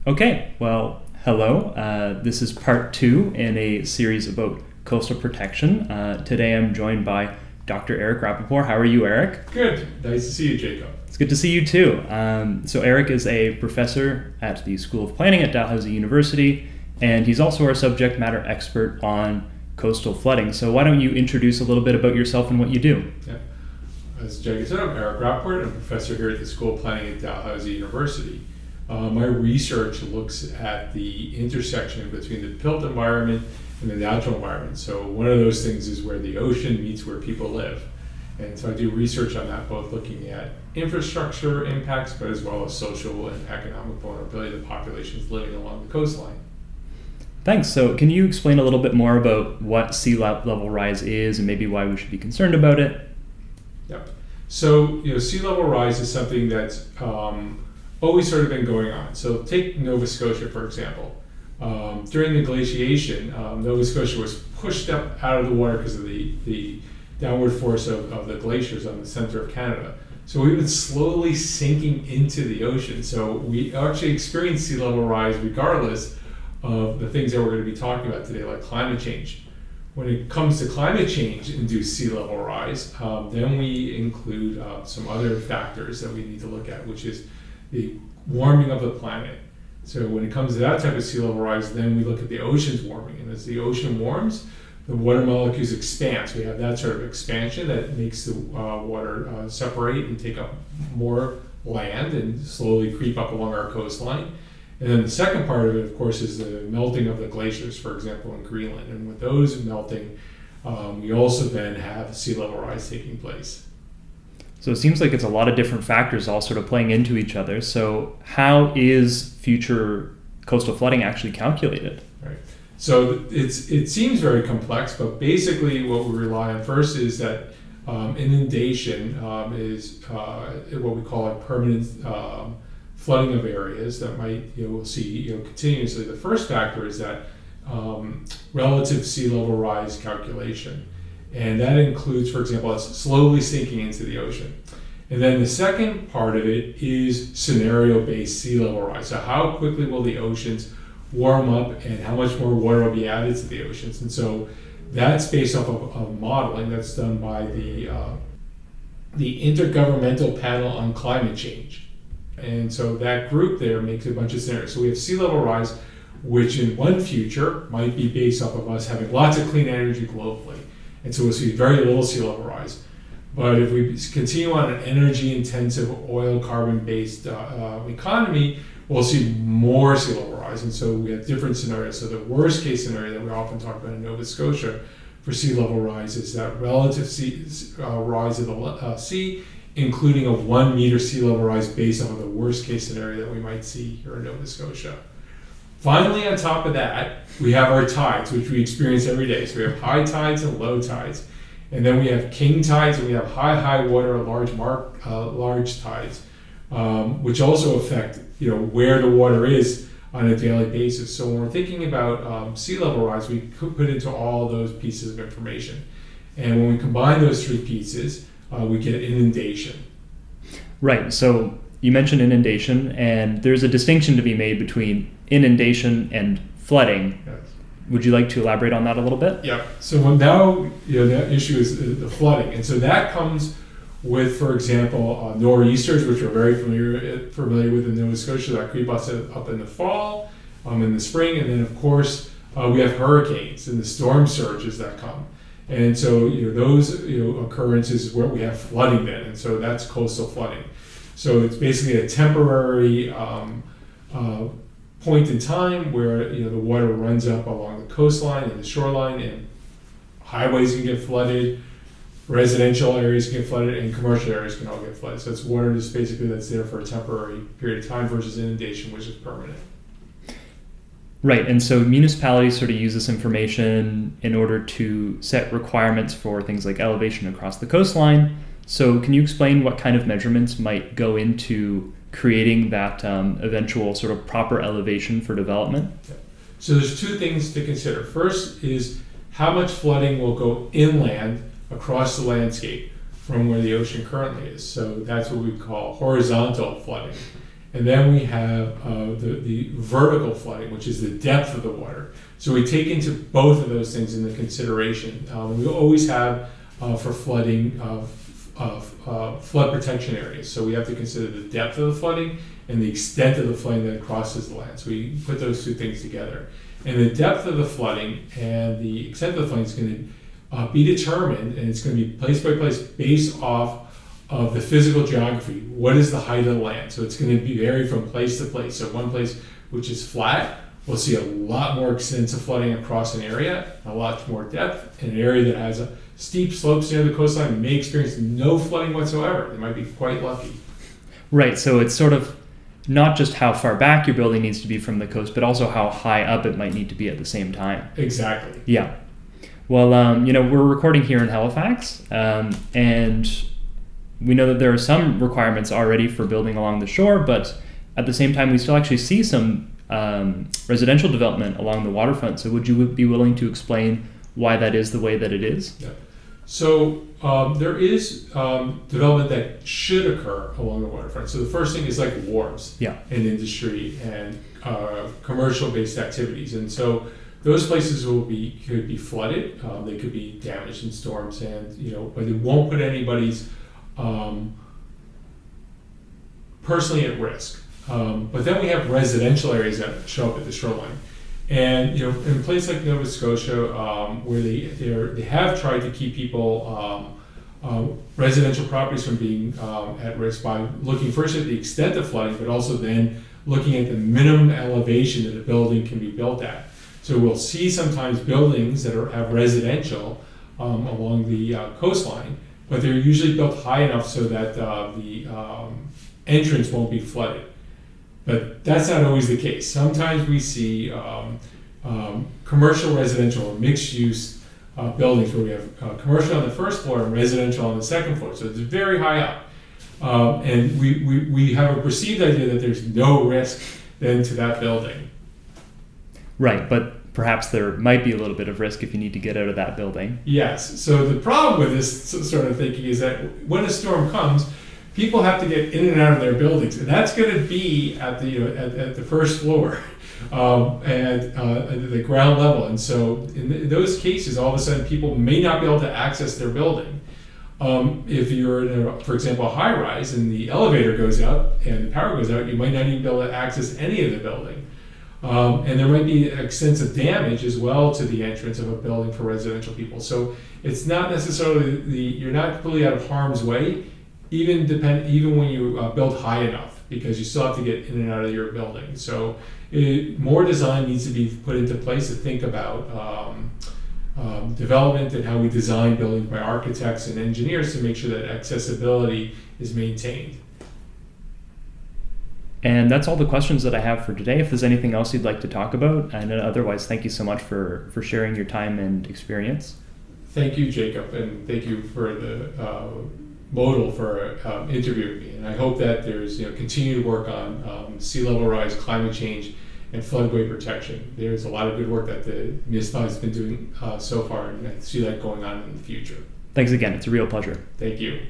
Okay, well, hello. This is part two in a series about coastal protection. Today I'm joined by Dr. Eric Rapaport. How are you, Eric? Good. Nice to see you, Jacob. It's good to see you too. So Eric is a professor at the School of Planning at Dalhousie University, and he's also our subject matter expert on coastal flooding. So why don't you introduce a little bit about yourself and what you do? Yeah. As Jacob said, I'm Eric Rapaport. I'm a professor here at the School of Planning at Dalhousie University. My research looks at the intersection between the built environment and the natural environment. So one of those things is where the ocean meets where people live. And so I do research on that, both looking at infrastructure impacts, but as well as social and economic vulnerability of the populations living along the coastline. Thanks. So can you explain a little bit more about what sea level rise is and maybe why we should be concerned about it? Yep. So, sea level rise is something that's always sort of been going on. So take Nova Scotia, for example. During the glaciation, Nova Scotia was pushed up out of the water because of the downward force of the glaciers on the center of Canada. So we've been slowly sinking into the ocean. So we actually experience sea level rise regardless of the things that we're going to be talking about today, like climate change. When it comes to climate change induced sea level rise, then we include some other factors that we need to look at, which is the warming of the planet. So when it comes to that type of sea level rise, then we look at the oceans warming. And as the ocean warms, the water molecules expand. So we have that sort of expansion that makes the water separate and take up more land and slowly creep up along our coastline. And then the second part of it, of course, is the melting of the glaciers, for example, in Greenland. And with those melting, we also then have sea level rise taking place. So it seems like it's a lot of different factors all sort of playing into each other. So how is future coastal flooding actually calculated? Right. So it seems very complex, but basically what we rely on first is that inundation is what we call a permanent flooding of areas that might we'll see continuously. The first factor is that relative sea level rise calculation. And that includes, for example, us slowly sinking into the ocean. And then the second part of it is scenario-based sea level rise. So how quickly will the oceans warm up and how much more water will be added to the oceans? And so that's based off of modeling that's done by the Intergovernmental Panel on Climate Change. And so that group there makes a bunch of scenarios. So we have sea level rise, which in one future might be based off of us having lots of clean energy globally. And so we'll see very little sea level rise. But if we continue on an energy-intensive, oil, carbon-based economy, we'll see more sea level rise. And so we have different scenarios. So the worst case scenario that we often talk about in Nova Scotia for sea level rise is that relative rise of the sea, including a 1 meter sea level rise based on the worst case scenario that we might see here in Nova Scotia. Finally, on top of that, we have our tides, which we experience every day. So we have high tides and low tides. And then we have king tides, and we have high water and large tides, which also affect where the water is on a daily basis. So when we're thinking about sea level rise, we could put into all those pieces of information. And when we combine those three pieces, we get inundation. Right. So you mentioned inundation, and there's a distinction to be made between inundation and flooding. Yes. Would you like to elaborate on that a little bit? Yeah. So now the issue is the flooding, and so that comes with, for example, nor'easters, which we're very familiar with in Nova Scotia, that creep us up in the fall, in the spring, and then of course we have hurricanes and the storm surges that come. And so those occurrences where we have flooding then, and so that's coastal flooding. So it's basically a temporary point in time where the water runs up along the coastline and the shoreline, and highways can get flooded, residential areas can get flooded, and commercial areas can all get flooded. So it's water just basically that's there for a temporary period of time versus inundation, which is permanent. Right, and so municipalities sort of use this information in order to set requirements for things like elevation across the coastline. So can you explain what kind of measurements might go into creating that eventual sort of proper elevation for development? Yeah. So there's two things to consider. First is how much flooding will go inland across the landscape from where the ocean currently is. So that's what we call horizontal flooding. And then we have the vertical flooding, which is the depth of the water. So we take into both of those things into consideration. We always have for flooding flood protection areas. So we have to consider the depth of the flooding and the extent of the flooding that crosses the land. So we put those two things together. And the depth of the flooding and the extent of the flooding is going to be determined, and it's going to be place by place based off of the physical geography. What is the height of the land? So it's going to vary from place to place. So one place which is flat, we'll see a lot more extensive flooding across an area, a lot more depth. In an area that has a steep slopes near the coastline may experience no flooding whatsoever. They might be quite lucky. Right, so it's sort of not just how far back your building needs to be from the coast, but also how high up it might need to be at the same time. Exactly. Yeah. Well, we're recording here in Halifax, and we know that there are some requirements already for building along the shore, but at the same time, we still actually see some residential development along the waterfront. So would you be willing to explain why that is the way that it is? Yeah. So there is development that should occur along the waterfront. So the first thing is like wharves and industry and commercial-based activities. And so those places could be flooded. They could be damaged in storms, and but it won't put anybody's personally at risk. But then we have residential areas that show up at the shoreline. And in a place like Nova Scotia, where they have tried to keep people residential properties from being at risk by looking first at the extent of flooding, but also then looking at the minimum elevation that a building can be built at. So we'll see sometimes buildings that have residential along the coastline, but they're usually built high enough so that the entrance won't be flooded. But that's not always the case. Sometimes we see commercial, residential, or mixed-use buildings where we have commercial on the first floor and residential on the second floor. So it's very high up. And we have a perceived idea that there's no risk then to that building. Right, but perhaps there might be a little bit of risk if you need to get out of that building. Yes. So the problem with this sort of thinking is that when a storm comes, people have to get in and out of their buildings, and that's going to be at the at the first floor and at the ground level. And so in those cases, all of a sudden, people may not be able to access their building. If you're in, for example, a high rise and the elevator goes out and the power goes out, you might not even be able to access any of the building. And there might be extensive damage as well to the entrance of a building for residential people. So it's not necessarily you're not completely out of harm's way, even when you build high enough, because you still have to get in and out of your building. So more design needs to be put into place to think about development and how we design buildings by architects and engineers to make sure that accessibility is maintained. And that's all the questions that I have for today. If there's anything else you'd like to talk about, and otherwise, thank you so much for sharing your time and experience. Thank you, Jacob, and thank you for the modal for interviewing me. And I hope that there's continued work on sea level rise, climate change, and floodway protection. There's a lot of good work that the municipality has been doing so far, and I see that going on in the future. Thanks again. It's a real pleasure. Thank you.